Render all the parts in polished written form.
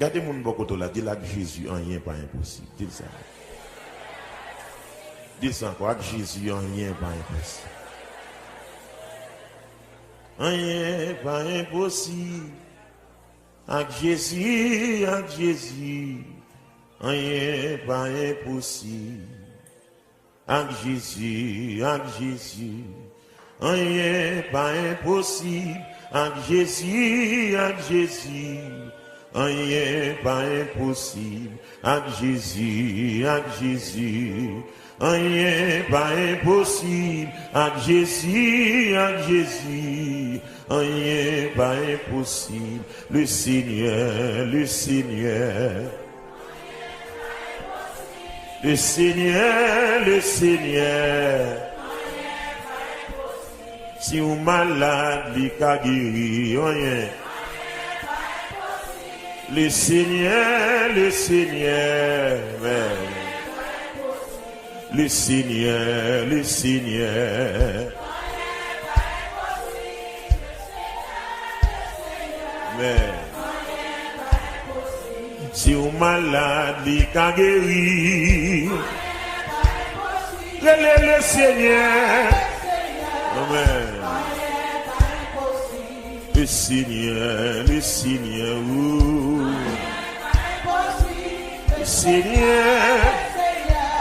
Gardez mon bokoto là, dis là que Jésus, rien pas impossible. Dis ça. Dis ça encore, avec Jésus, rien pas impossible. Rien pas impossible. Avec Jésus, rien pas impossible. Avec Jésus, rien pas impossible. Avec Jésus, rien pas impossible. Avec Jésus, rien pas impossible. Avec Jésus, rien pas impossible. Le Seigneur, le Seigneur. Le Seigneur, le Seigneur. Si on malade, il a guéri, rien. Le Seigneur, le Seigneur. Le Seigneur, le Seigneur. Si on malade, il a guéri. Le Seigneur. Amen. Le Seigneur, le Seigneur. Le Seigneur.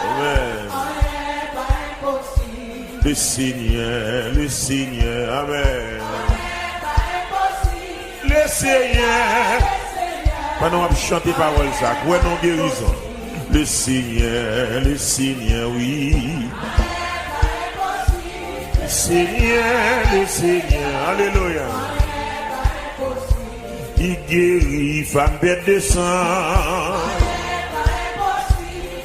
Amen. Le Seigneur, le Seigneur. Amen. Le Seigneur. Pendant qu'on chante les paroles, ça, quoi non guérison. Le Seigneur, oui. Le Seigneur, alléluia. Il guérit, femme bête de sang.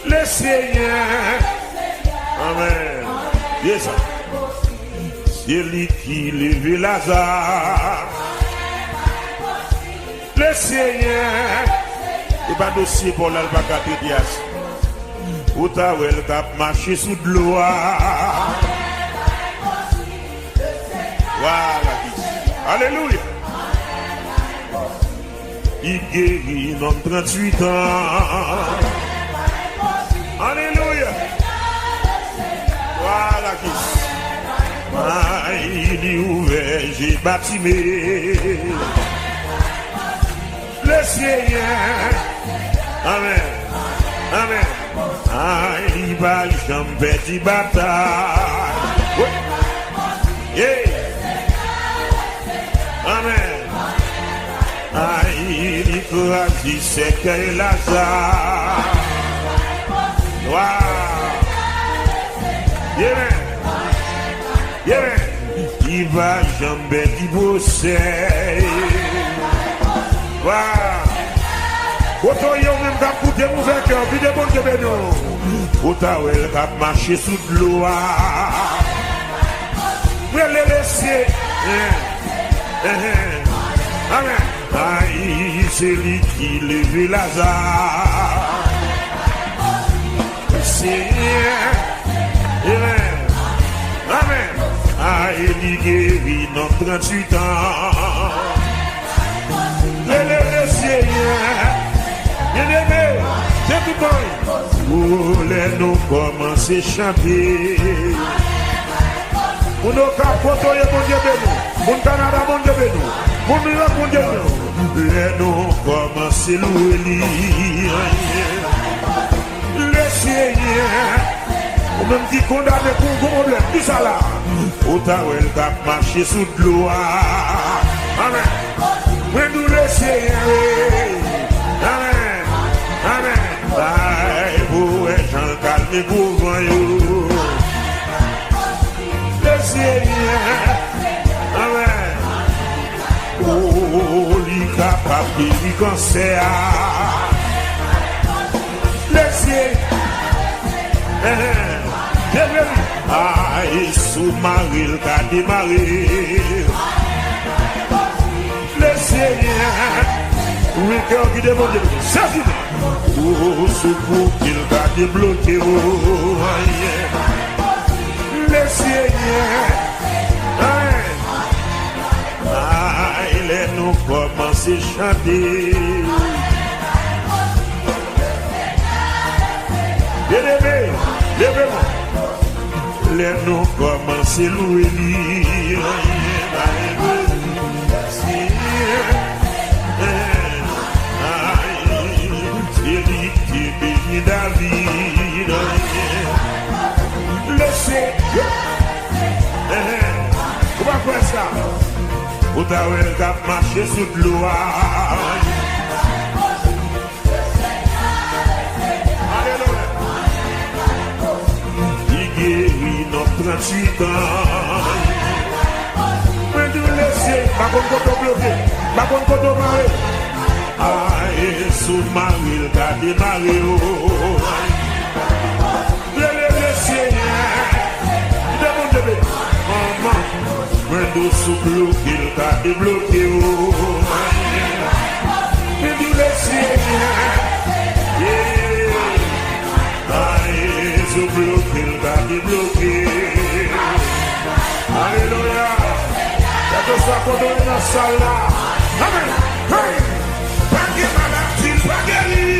Le Seigneur, amen. Yes, c'est lui qui lève Lazare. Le Seigneur, et pas dossier pour l'albaca de Dias. Où t'as où elle cap marché sous de l'eau. Voilà. Alléluia. Il guérit dans 38 ans. Alléluia. Voilà qui. Il est ouvert, j'ai bâtimé. Le Seigneur, amen, amen. Il va jamais de bataille. Yeah. Amen. Il écrase c'est que Lazare. Wow. Yeah. Yeah. Il va jamais divorcer. Wow. Autant y a même qu'à coûter mauvais cœur, puis de bon Dieu bénou. Autant elle qu'à marcher sous de l'eau. Vous le laisser. Amen. Aïe, c'est lui qui lève Lazare. Seigneur. Amen. Amen. Aïe, il guérit dans 38 ans. Le Seigneur, bien-aimé, c'est tout bon. Où les nous commencer à chanter. Pour nos capotes, mon Dieu béni. Mon Canada, mon Dieu béni. Mon New York, mon Dieu béni. Les nous commencer à louer. Le Seigneur, ou même qui condamne pour un problème, tout ça là. Autant elle va marcher sous de l'eau. Amen. When nous le Seigneur, amen, amen. Aïe, vous êtes Jean calme pour vous. Le Seigneur, amen. Oh, lui capable de lui cancer. Le Seigneur, aïe, sous-marie, le cas démarré. Le Seigneur, oui, cœur qui demande, c'est fini. Oh, secours qu'il va débloquer. Le Seigneur, il est nous commencer à chanter. Les nous commencent à louer lui. David, laissez. Comment faire ça? Vous avez qu'à marcher sous l'eau. Alléluia. Il guérit nos 38 ans. Mais nous laissez. Par contre, quand on bloque, par contre, quand on marre. Aïe, sous Marie, le gars démarré. Nous sous bloqué, le cas débloqué. Mais nous laissez. Aïe, sous bloqué, le cas débloqué. Alléluia. Y'a que ça qu'on donne dans la salle là. Amen. Hey. Pas de maladie, pas guéri.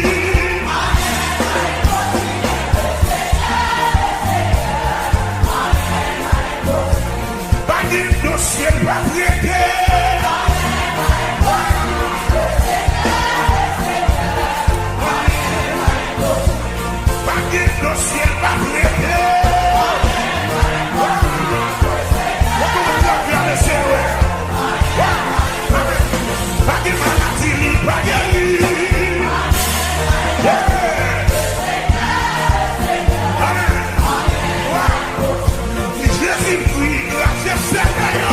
Dossier pas prêté. Pas de dossier pas prêté. Pas de maladie, pas guéri. Jésus-Christ, grâce Seigneur.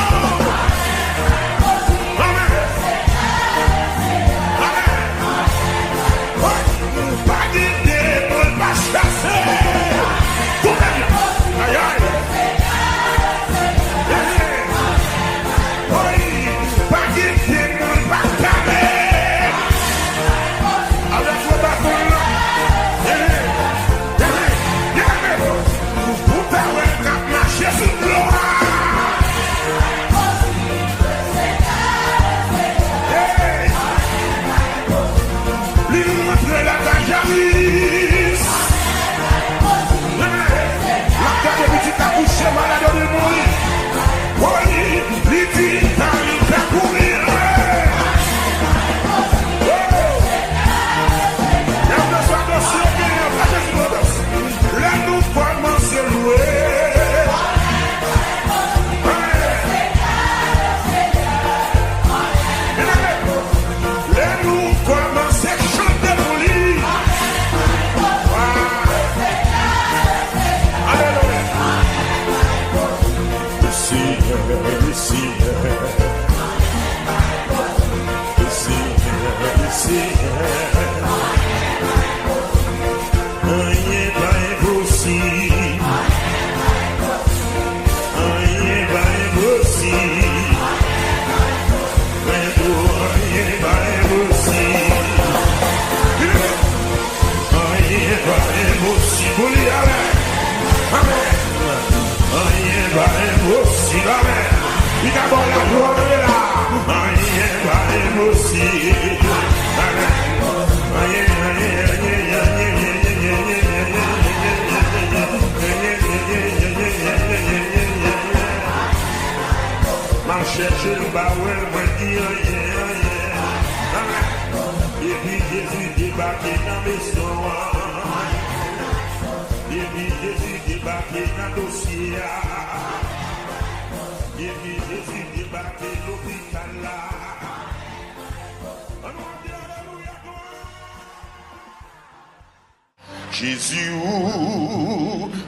Jésus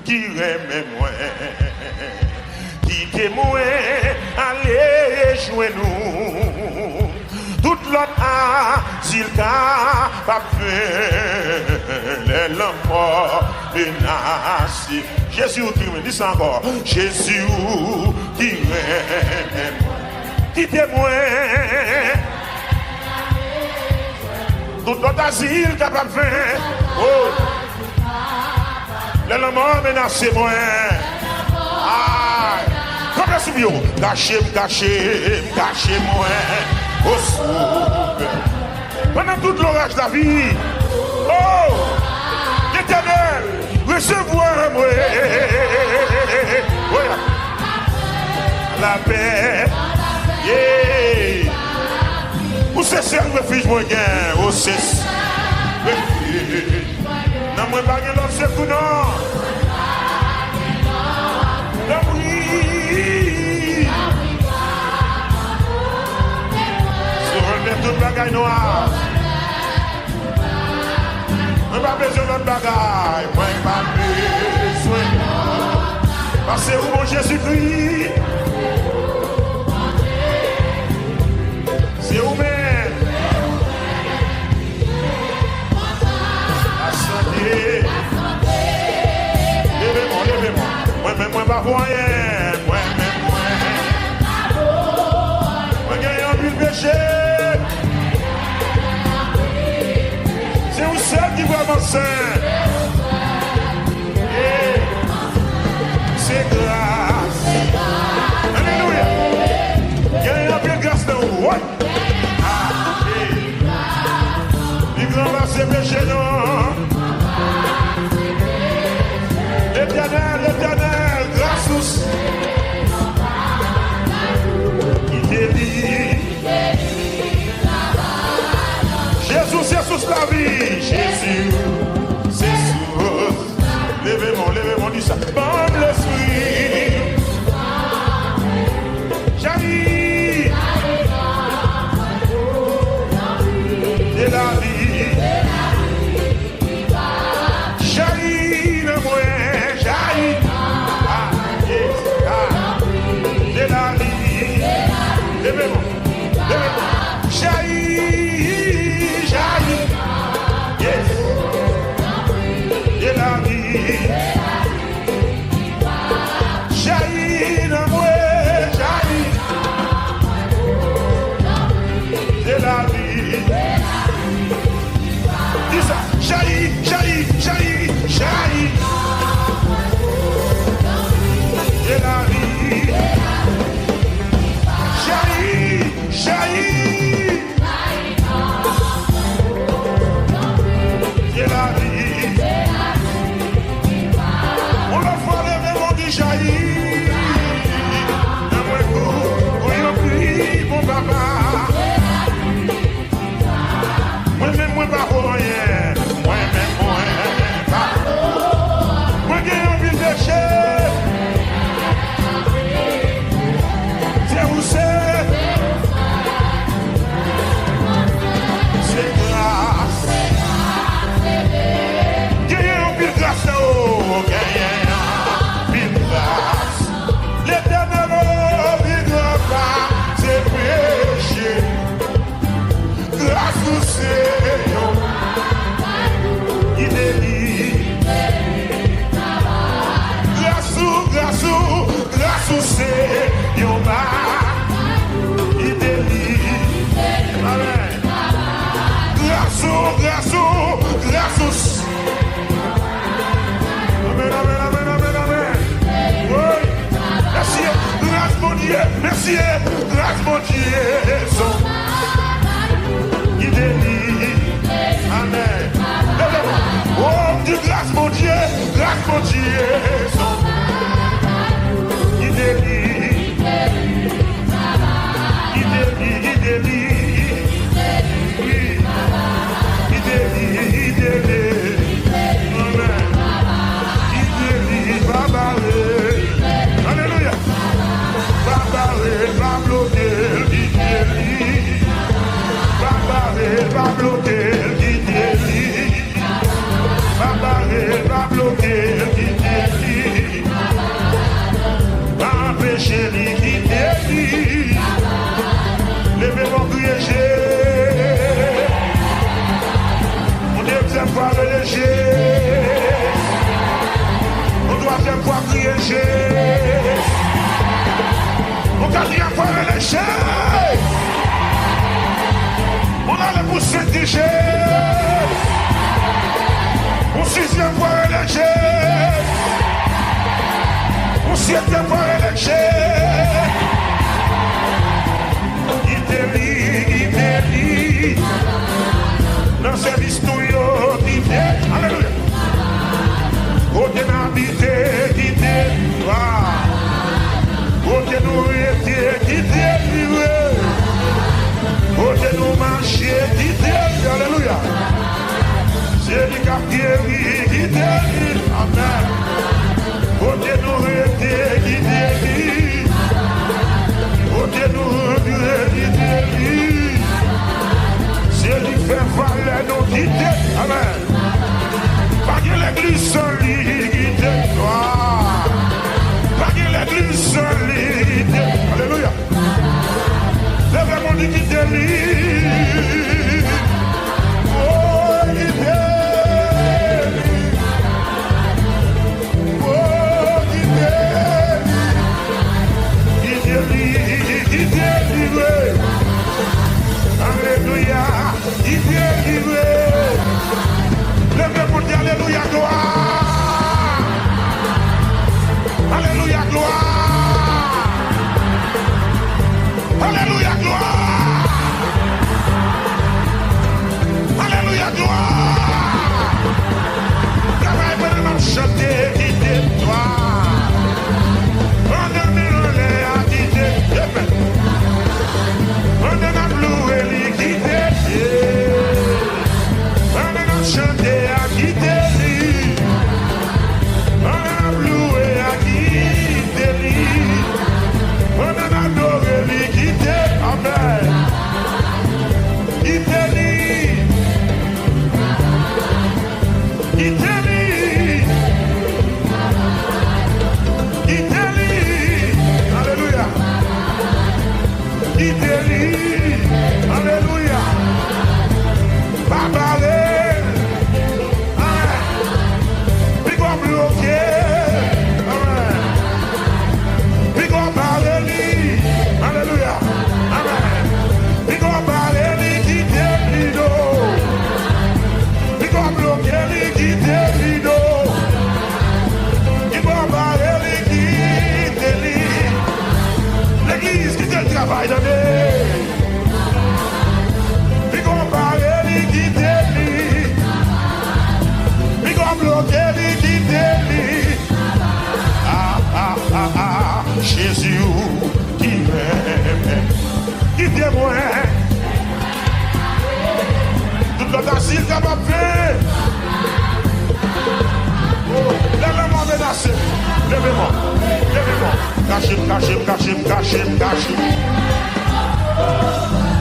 qui remet moi, qui témoin, allez jouer nous. Toute l'autre asile pas fait les lamps menacés. Jésus qui me dit ça encore. Jésus qui remet moi, qui témoin. Toute l'autre asile capable de faire. Oh. Les lamps menacés moi. Ah. Comme sous bio. Cachez moi. Au soupe. Pendant tout l'orage de la vie. Oh. L'Éternel. Recevoir moi. la paix. Yeah. Où c'est ce refuge, moi, gain? Où c'est refuge? Non, moi, pas l'autre secours, non. Oui. Sur toute bagaille noire. Moi, pas besoin d'autre bagaille. Moi, pas besoin. Parce que où mon Jésus-Christ? C'est où-même. La santé. Levez-moi, levez-moi. Moi-même, moi, pas pour rien. Moi-même, moi. Moi, gagne un but de péché. C'est où seul qui voit mon sein. C'est grâce. Alléluia. Il y a un peu de grâce dans vous. Il grand ses péchés, non. L'éternel, grâce tous. Il délie. Jésus, c'est sous la vie. Jésus, c'est sous. Levez-moi, dis ça. Bon l'esprit. Jaillit. De la vie. Jaillit le moi. Jaillit. De la vie. Levez-moi. Jaillit. Yes. De la vie. Jaillit le moi. Jaillit. De la vie. Dis ça. Jaillit. De la vie. Jaillit. De la vie. On l'a fait on dit jaillit. Mon papa, moi-même, moi pas pour rien. Moi-même, moi pas. Moi qui ai envie de pécher. C'est où c'est? C'est grâce. Qui a envie de grâce, oh, qui a envie de grâce. L'éternel, il ne va pas. Péché, grâce au Seigneur, il délie. Grâce au Seigneur, il délie. Amen. Grâce au Seigneur. Amen. Oui. Merci, grâce mon Dieu, merci, grâce mon Dieu, il délie, amen. Oh, Dieu, grâce mon Dieu, il délie, oui, il délie, amen, il délie, Baba. Alléluia. Va bloquer, il délie. Va bloquer, il délie. Va bloquer, il délie. Va empêcher, il délie. Levez-moi, crier, on deuxième fois léger. On troisième fois crier, on quatrième fois léger. On a le pouce léger. On sixième fois léger. On septième fois léger. Il délie. Dans cette histoire, il délie. Alléluia. Côté n'habité, qui délie. Côté nourri.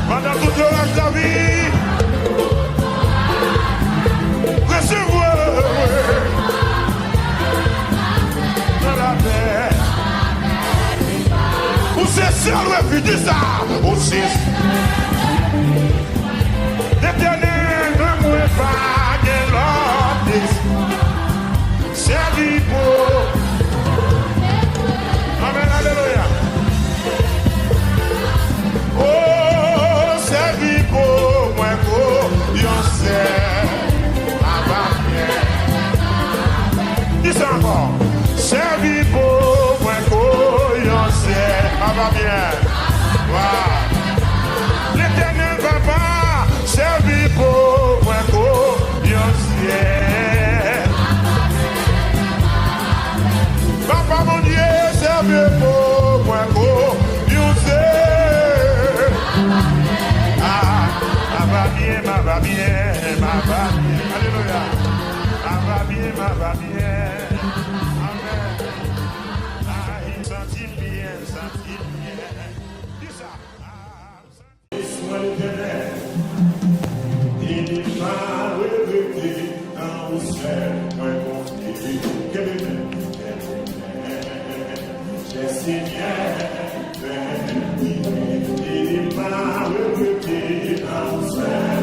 Pendant toute l'orage de la vie, recevez dans la paix. Où c'est seul refuge, dis ça. Où c'est l'éternel ne mourait pas de l'ordre. C'est pour. Amen, alléluia. Oh, c'est vie pour moi, Dieu sait, va bien. Dis ça encore. C'est vie pour moi, Dieu sait, va bien. Wow. L'éternel papa, c'est vie pour moi, Dieu sait. Papa mon Dieu, c'est vie pour moi, Dieu sait. Va bien, va bien, alléluia. Va bien, amen. Il sentit bien. Dis ça. Sois l'éternel, il m'a regretté quand vous serez moins confié. Quel est le Seigneur, il m'a regretté quand vous serez.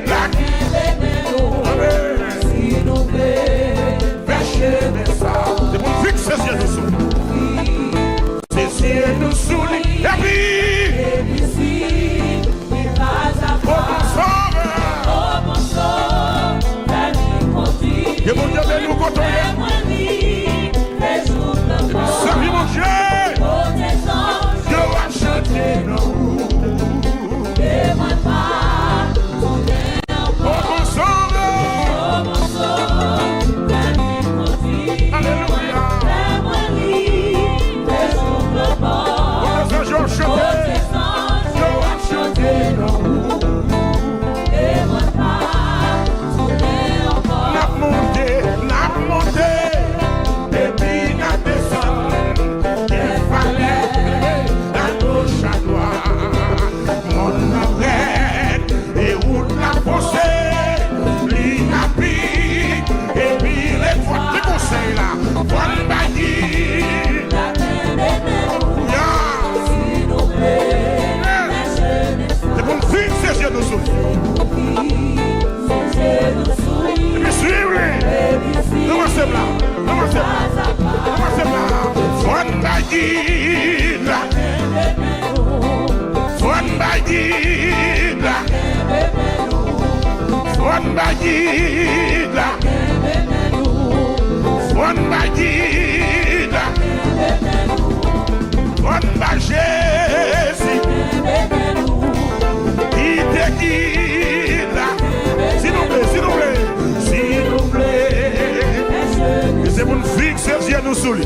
la Si nous péchons, c'est pour fixer ses yeux nous sous. Ses yeux nous sous. Et puis, si il passe à oh mon sauveur, oh mon sauveur, la vie continue. que mon Dieu de nous contrôler. Fais-moi vivre, les jours de mort. Salut mon Dieu, Oh tes anges, Dieu a chanté nous. fais-moi pas tourner Oh encore. mon sauveur, Oh mon sauveur, la vie continue. alléluia. Fais-moi vivre, les jours de mort. Oh les anges ont Oh chanté, tes anges, Dieu a chanté nous. fais-moi pas tourner encore. N'a monté, et puis n'a descendu. Il fallait la gauche à droite. Mon arrête, et où la fossée, l'inapi, et puis les fois qui conseillent là. Voilà, badi, La peine est nous, ya. s'il nous plaît, C'est pour me fixer ses yeux nous sous. Et puis suivez, commencez là, commencez là, commencez là. Voilà, badi, là. One bagida, one bagida, one bagida, one bagesi, itequila, s'il vous plaît, s'il vous plaît, s'il vous plaît. Et c'est pour nous fixer les yeux nous sous lui.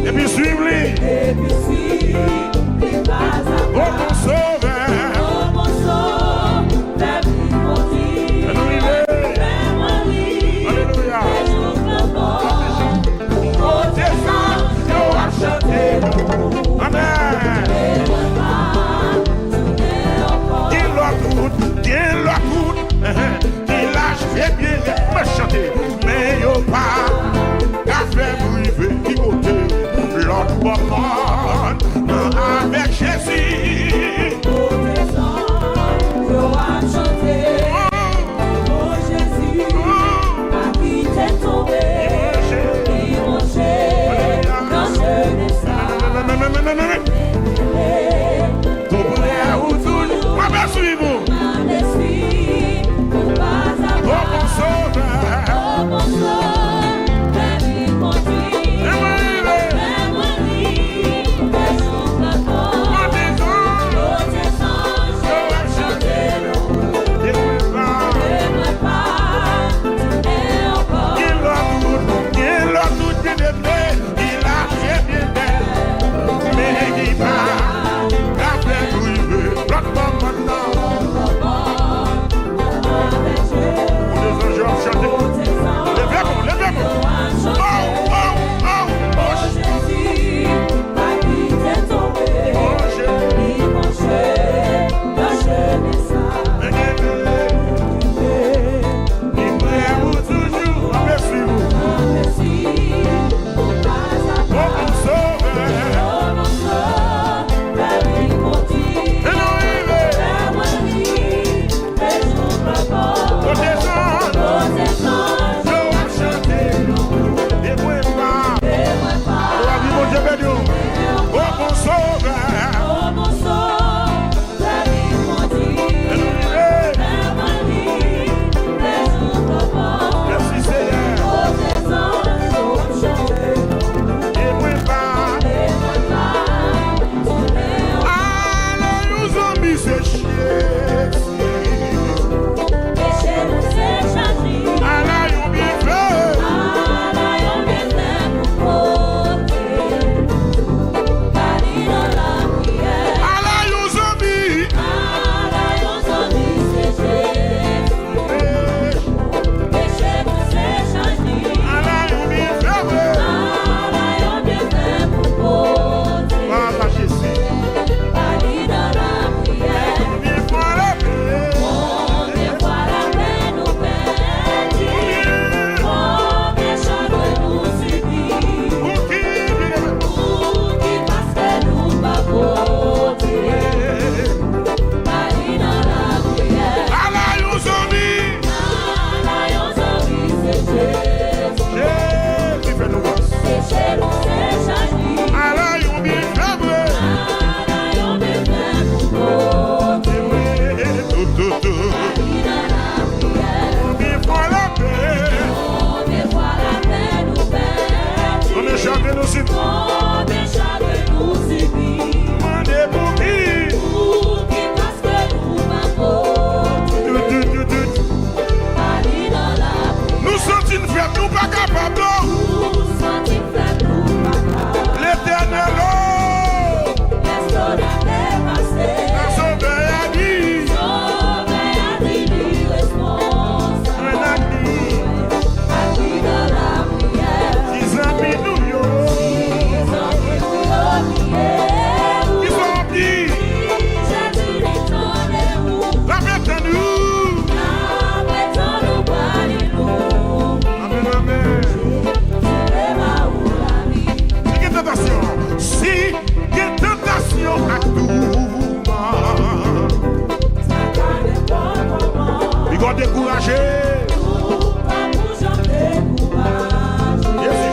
Et puis suivez-les. Oh mon sauveur, Oh mon sauveur, la vie continue. alléluia, Fais-moi vivre, alléluia. les jours de mort. Oh tes anges, Dieu a chanté nous. Amen. fais-moi pas tourner encore. Qu'il la coûte, qu'il lâche fait bien me chanter, mais yo pas, qu'a fait briver, qui côté, l'autre moment, avec Jésus. Oh tes anges, je vais chanter. Oh Jésus, à qui t'es tombé, immergé dans ce destin. Tout prêt à vous tous, moi bien suivez-vous. Un esprit, pas à Oh pas. mon sauveur, Oh mon sauveur, la vie continue. Fais-moi vivre, les jours de mort. mon désormais, Oh tes anges, je vais chanter. Fais-moi pas tourner encore. qu'il a tout bien aimé, il a fait bien belle, mais il va, qu'a fait briver, l'autre moment,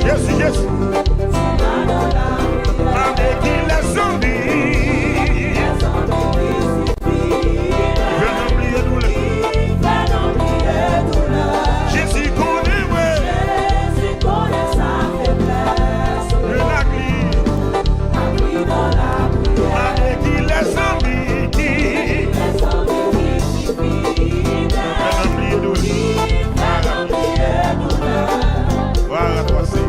Jésus, Jésus. Avec qui les zombies. Fais oublier douleur. Jésus connaît, ouais. Le lagli. Avec qui les zombies. Fais oublier douleur. Voilà toi, c'est.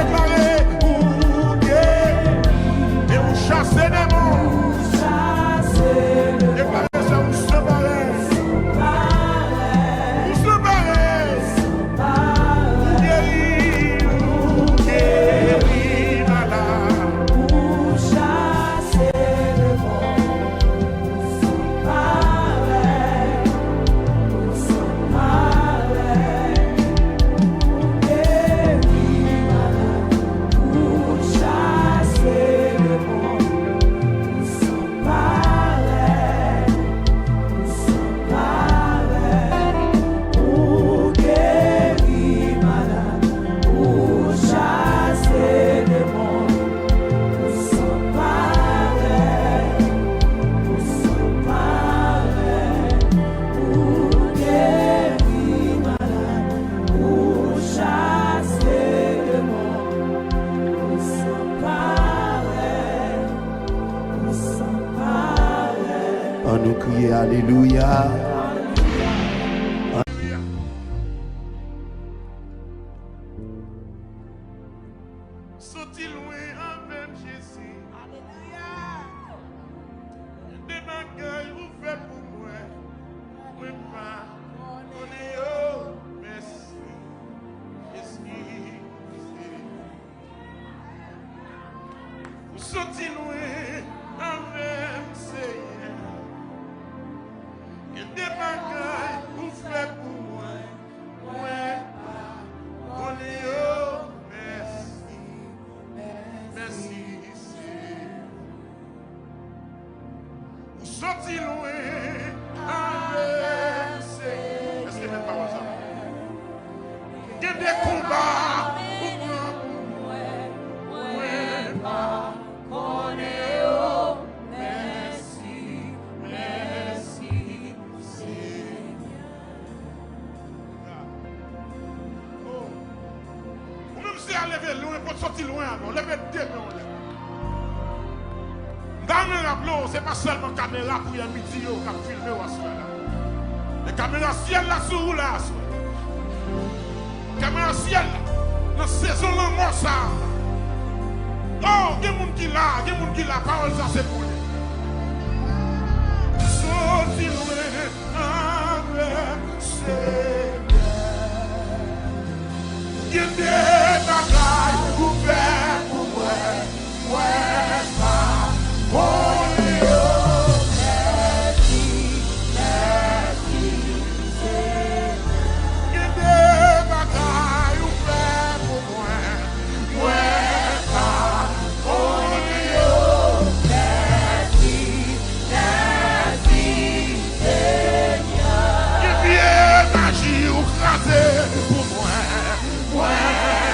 déclaré ou guéri. Et vous chassez des mots. Déclarez ça, vous se barrez. Vous se barrez. Vous guérir, vous guérir, malade. Vous chassez le monde, nous sommes pareils, nous sommes pareils. Vous guérir, malade, vous chassez le monde, nous sommes pareils, nous sommes pareils. Vous guérir, malade, vous chassez le monde. Nous sommes pareils, nous sommes pareils. Pour guérir malade, pour chasser le monde. Nous sommes pareils, nous sommes pareils. On nous crie Alléluia. Sorti loin avec Jésus. Des bagailles vous faites pour moi. Oui, pas. On est oh, merci. Merci. Vous sortez loin avec Seigneur. Et des bagailles vous faites pour moi. Oui, pas. On est oh, merci. Merci, Seigneur. Vous sortez loin avec Seigneur. Est-ce que même pas ça? Il y a des combats pour moi. Ouais, pas. On est oh, merci, merci, Seigneur. Oh. Ou même si à lever loin, pour sortir loin, alors levez deux mains. Dans le tableau, ce n'est pas seulement caméra pour y a midi qui a filmé ou à ce là. Les caméras ciel là sur là. Caméra ciel là. Dans saison là, moi ça. Oh, il y a des gens qui là, il y a des gens qui là, parole ça c'est pour lui. Sorti loin avec Seigneur. Il y a des bagailles pour faire pour moi. Ouais, pas. Oh, merci, merci, Seigneur. Il y a des bagailles pour faire pour moi. Ouais, pas. Oh, merci, merci, Seigneur. Il y a bien magie ou craser pour moi. Ouais.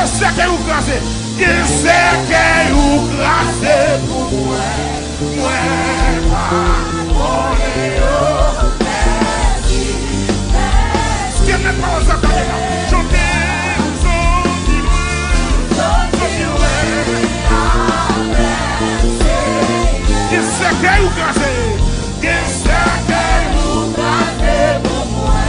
Qu'est-ce que vous crasez? Qu'est-ce que vous crasez pour moi? Moi, ce qui n'est pas aux accords, chantez, qu'est-ce que vous crasez? Qu'est-ce que vous crasez pour moi?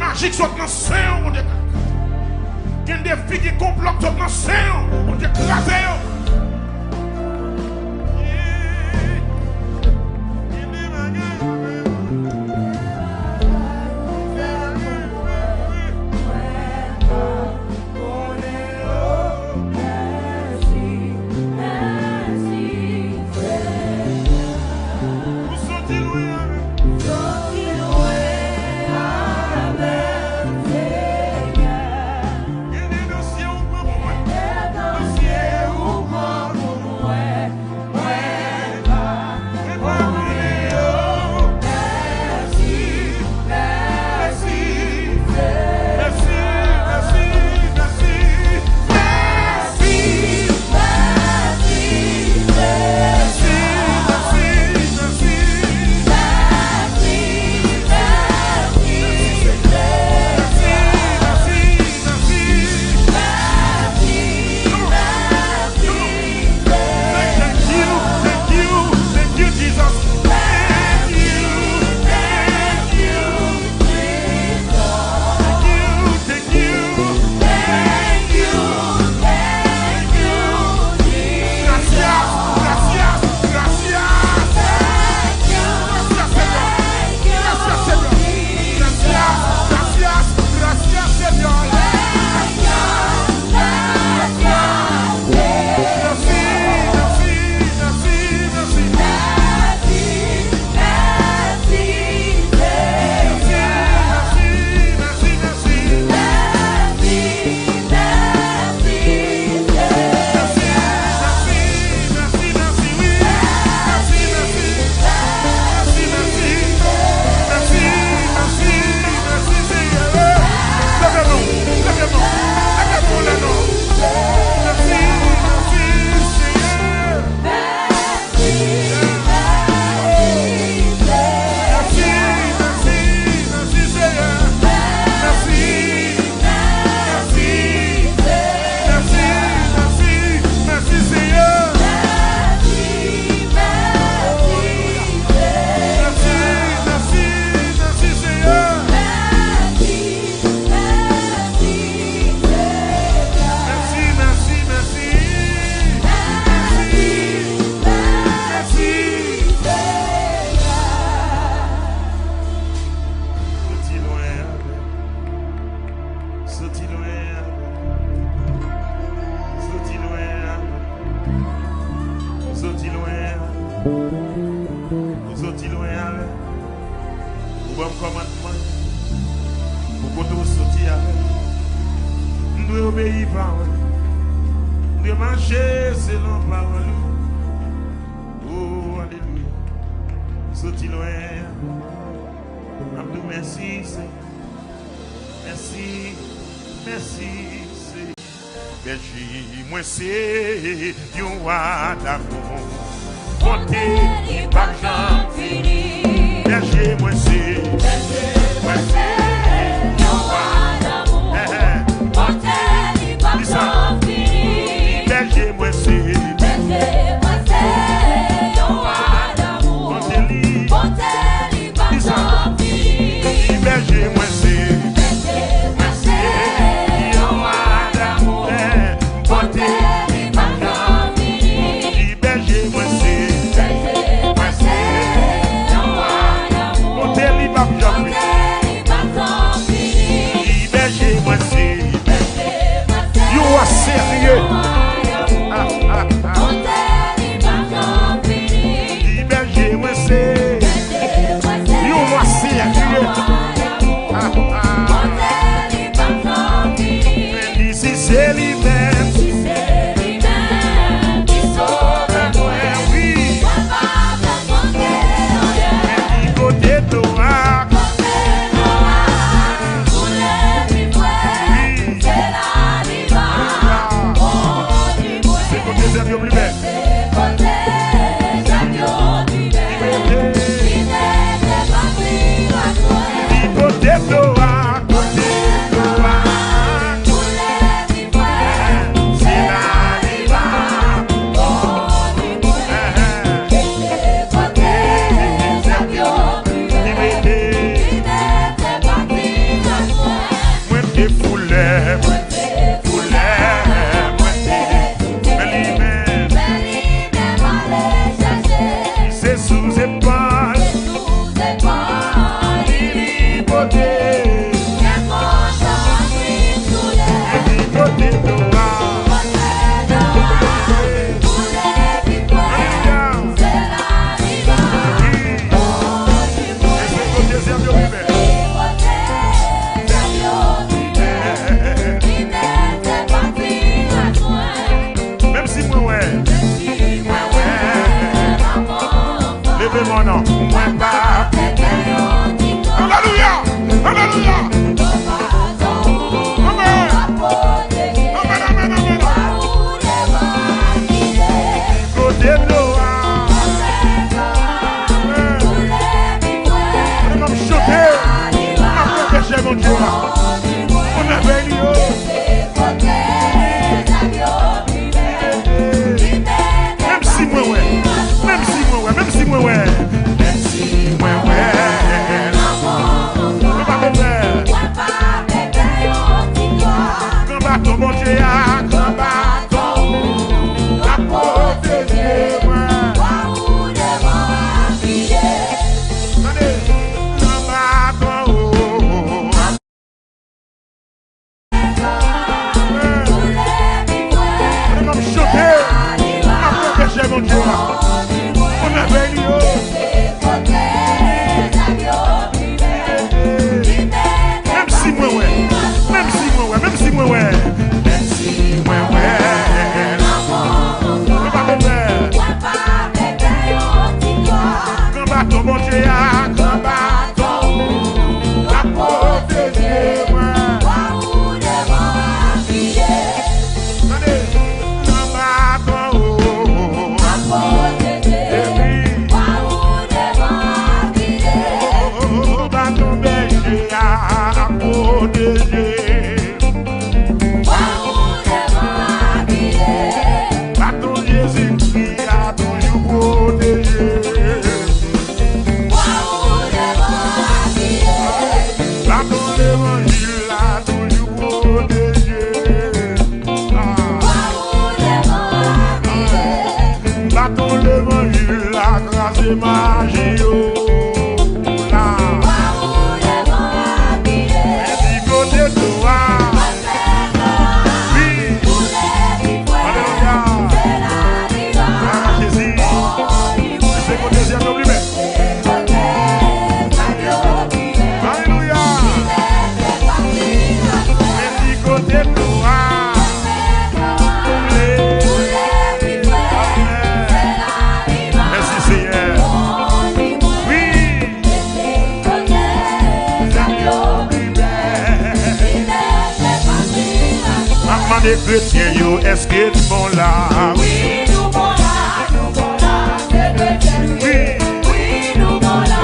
magiques sont dans le sein, on déclare. Il y a des filles qui complotent dans le sein, on déclare. c'est magie, oh, là. Et du côté de toi, oui, alléluia. Jésus, c'est mon deuxième nom lui-même. Alléluia. Et du côté de toi, merci Seigneur. Oui. Maman des chrétiens, yo, est-ce qu'ils sont là? Oui.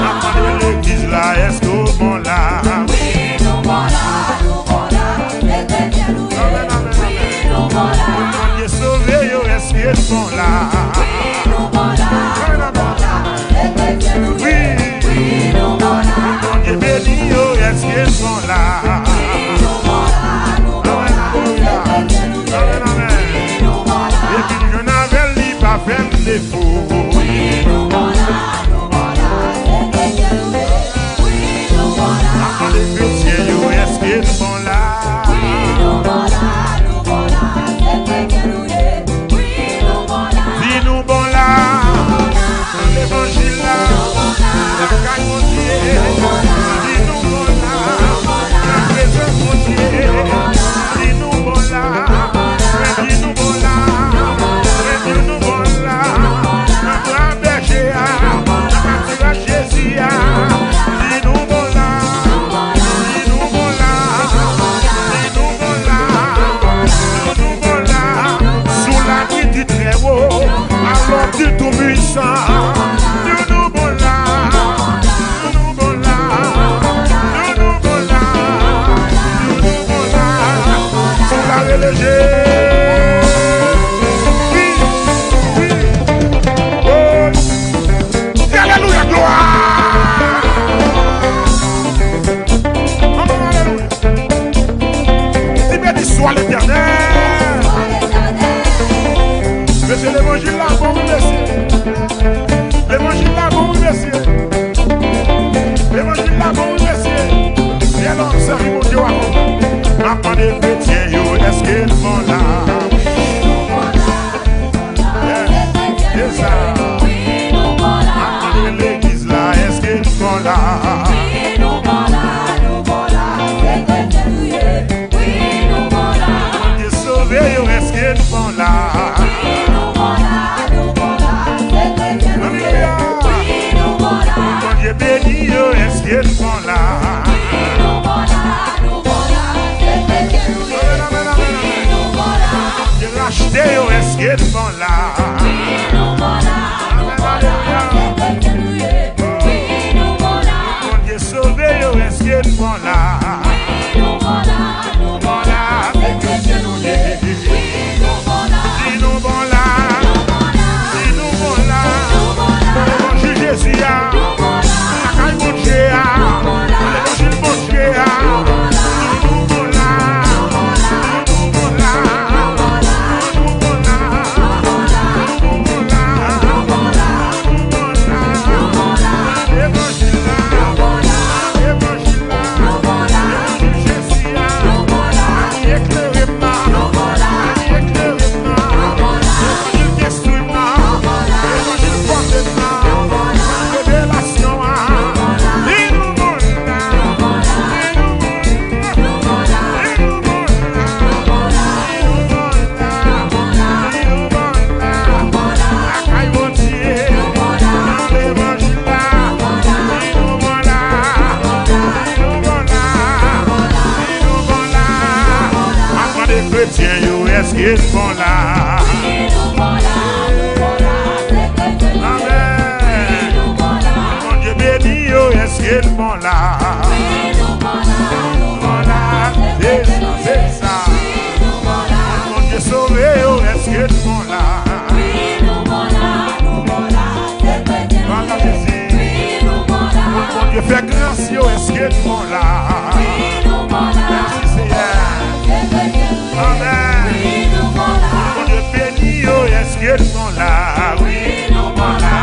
Maman de l'église là, est-ce qu'ils sont là? Maman de sauvé, yo, est-ce qu'ils sont là? Oui. Maman de béni, yo, est-ce qu'ils sont là? Et puis je n'avais ni pas fait défaut. Après les chrétiens, yo, est-ce qu'ils sont là? Dis-nous bon là, l'évangile là, la caille mon Dieu. Dis-nous bon là, la présence mon Dieu. Dis-nous bon là, dis-nous bon là, dis-nous bon là. Notre berger, notre Jésus, dis-nous bon là, dis-nous bon là, dis-nous bon là, dis-nous bon là. Sous la nuit du très haut, alors du tout puissant. Dis-nous bon là, dis-nous bon là, dis-nous bon là, dis-nous bon là. Sous la relégée. Oui, oui. Oh, alléluia, gloire. Alléluia. Si béni soit l'Éternel. Monsieur l'évangile là, bon merci. L'évangile là, bon merci. L'évangile là, bon merci. Viens donc, servir mon Dieu à vous. Maman des chrétiens, yo, est-ce qu'ils sont là? C'est ça. Maman de l'église là, est-ce qu'ils sont là? Maman de sauvé, yo, est-ce qu'ils sont là? Alléluia. Maman de béni, yo, est-ce qu'ils sont là? De racheté, yo, est-ce qu'ils sont là? Mon Dieu sauvé, yo, est-ce qu'ils sont là? Voilà, dis-nous bon là, dis-nous bon là, l'évangile Jésus, la caille mon Dieu, l'évangile mon Dieu, dis-nous bon là, dis-nous bon là, dis-nous bon là, dis-nous bon là, l'évangile là, l'évangile là, l'évangile Jésus, éclairez-moi, éclairez-moi, l'évangile destruit-moi, l'évangile porte-moi, révélation, dis-nous bon là, dis-nous bon là, dis-nous bon là, dis-nous bon là, la caille mon Dieu, l'évangile là, dis-nous bon là, dis-nous bon là, dis-nous bon là. Maman des chrétiens, yo, est-ce qu'ils sont là? Amen. Mon Dieu béni, yo, est-ce qu'ils sont là? Voilà, c'est ça. Mon Dieu sauvé, yo, est-ce qu'ils sont là? Voilà, Jésus. Mon Dieu fait grâce, yo, est-ce qu'ils sont là? Merci Seigneur. Amen. Mon Dieu béni, yo, est-ce qu'ils sont là? Oui, nous voilà,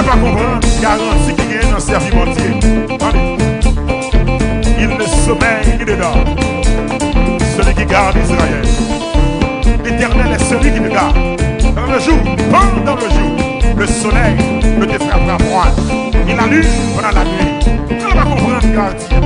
pas comprendre garantie qui est dans le servimentier. Il ne sommeille ni ne dort. Celui qui garde Israël. L'Éternel est celui qui te garde. Dans le jour, pendant le jour, le soleil ne te frappera point. Et la lune pendant la nuit. Tu ne vas pas comprendre garantie.